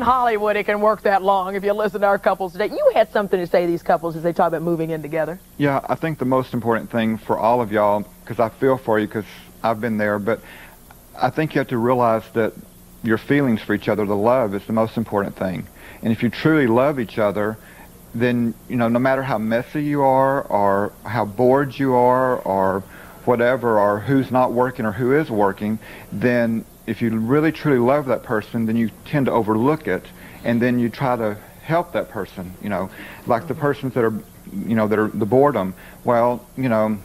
in Hollywood it can work that long if you listen to our couples today. You had something to say to these couples as they talk about moving in together. Yeah, I think the most important thing for all of y'all, because I feel for you because I've been there, but I think you have to realize that your feelings for each other, the love, is the most important thing. And if you truly love each other, then, you know, no matter how messy you are or how bored you are or whatever, or who's not working or who is working, then if you really truly love that person, then you tend to overlook it, and then you try to help that person, you know, like the persons that are, you know, that are the boredom. Well, you know,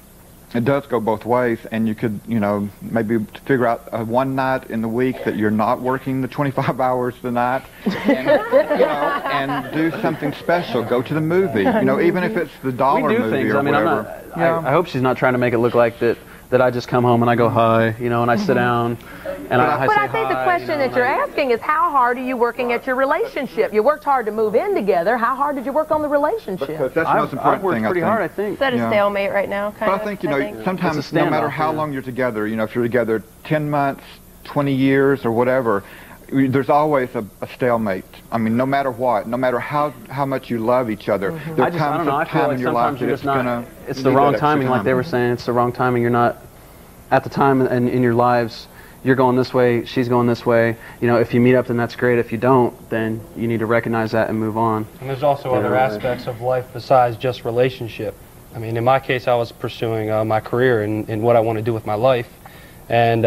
it does go both ways, and you could, you know, maybe figure out one night in the week that you're not working the 25 hours a night, and, you know, and do something special. Go to the movie, you know, even if it's the dollar movie things. or I mean, whatever. I hope she's not trying to make it look like that I just come home and I go hi, you know, and I sit down and I say hi. But I think the question that you're asking is, how hard are you working at your relationship? You worked hard to move in together. How hard did you work on the relationship? Because that's the most important I've worked thing, pretty hard, I think. Is that a stalemate right now? But I think, you know, sometimes no matter how long you're together, you know, if you're together 10 months, 20 years, or whatever, there's always a stalemate. I mean, no matter what, no matter how much you love each other, there comes a time in your life that it's gonna. It's the wrong timing, like they were saying. It's the wrong timing. You're not at the time in your lives. You're going this way, she's going this way. You know, if you meet up, then that's great. If you don't, then you need to recognize that and move on. And there's also other aspects of life besides just relationship. I mean, in my case, I was pursuing my career and what I want to do with my life, and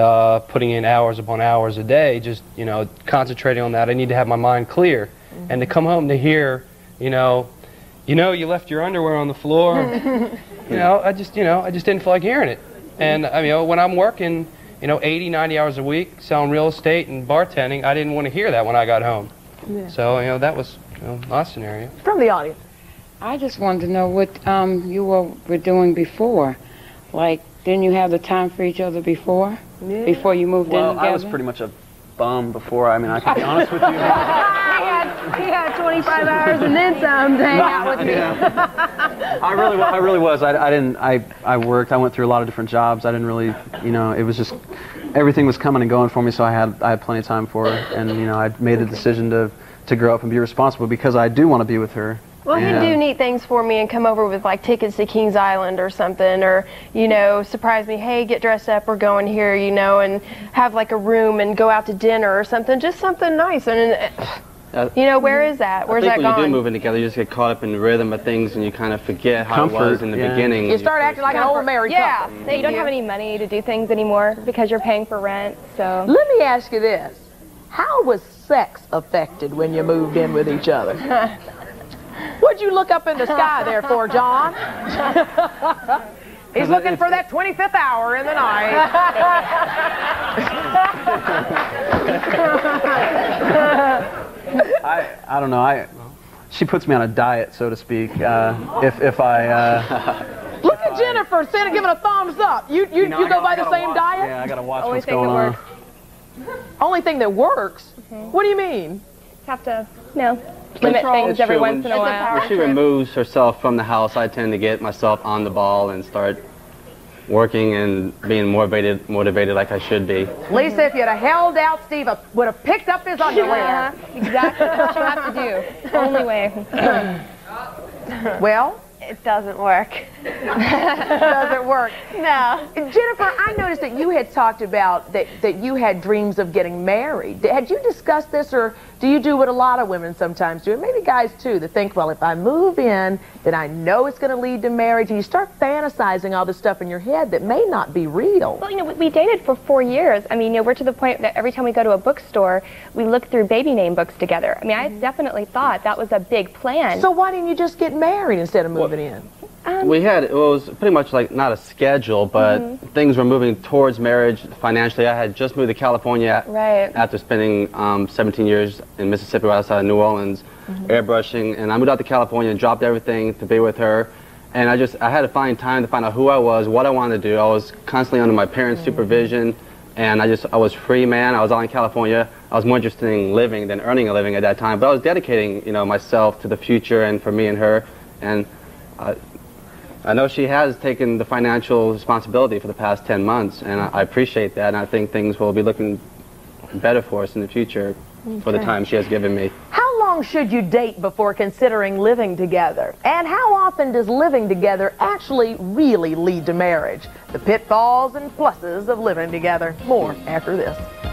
putting in hours upon hours a day, just, you know, concentrating on that. I need to have my mind clear. And to come home to hear, you left your underwear on the floor, I just didn't feel like hearing it. And I mean, when I'm working, 80, 90 hours a week, selling real estate and bartending, I didn't want to hear that when I got home. Yeah. So, that was my scenario. From the audience. I just wanted to know what you were doing before. Like, didn't you have the time for each other before? Yeah. Before you moved in together? Well, I was pretty much a bum before. I mean, I can be honest with you. he had 25 hours and then some to hang out with me. I really was. I worked. I went through a lot of different jobs. I didn't really, it was just, everything was coming and going for me, so I had plenty of time for her. And, I made the decision to grow up and be responsible because I do want to be with her. Well, he'd do neat things for me and come over with like tickets to Kings Island or something, or surprise me, hey, get dressed up, we're going here, and have like a room and go out to dinner or something, just something nice. And where is that? Where's that gone? When you do move in together, you just get caught up in the rhythm of things and you kind of forget how it was in the beginning. You start acting like an old married couple. Yeah, you don't have any money to do things anymore because you're paying for rent. So let me ask you this: how was sex affected when you moved in with each other? What'd you look up in the sky there for, John? He's looking for that 25th hour in the night. I don't know. She puts me on a diet, so to speak. If I look at Jennifer giving a thumbs up. You go by the same diet? Yeah, I gotta watch what's going on. Only thing that works? What do you mean? Have to limit things every once in a while. When she removes herself from the house, I tend to get myself on the ball and start working and being motivated like I should be. Lisa, if you'd have held out, Steve would have picked up his underwear. Exactly what you have to do. Only way. Well? It doesn't work. It doesn't work. No. Jennifer, I noticed that you had talked about that you had dreams of getting married. Had you discussed this, or do you do what a lot of women sometimes do, and maybe guys too, that think, well, if I move in, then I know it's going to lead to marriage, and you start fantasizing all this stuff in your head that may not be real. Well, we dated for 4 years. I mean, we're to the point that every time we go to a bookstore, we look through baby name books together. I mean, I definitely thought that was a big plan. So why didn't you just get married instead of moving in? It was pretty much like not a schedule, but things were moving towards marriage financially. I had just moved to California after spending 17 years in Mississippi, right outside of New Orleans, airbrushing, and I moved out to California and dropped everything to be with her. And I had to find time to find out who I was, what I wanted to do. I was constantly under my parents' supervision, and I was free man. I was out in California. I was more interested in living than earning a living at that time, but I was dedicating, myself to the future and for me and her. And I know she has taken the financial responsibility for the past 10 months, and I appreciate that, and I think things will be looking better for us in the future. for the time she has given me. How long should you date before considering living together? And how often does living together actually really lead to marriage? The pitfalls and pluses of living together. More after this.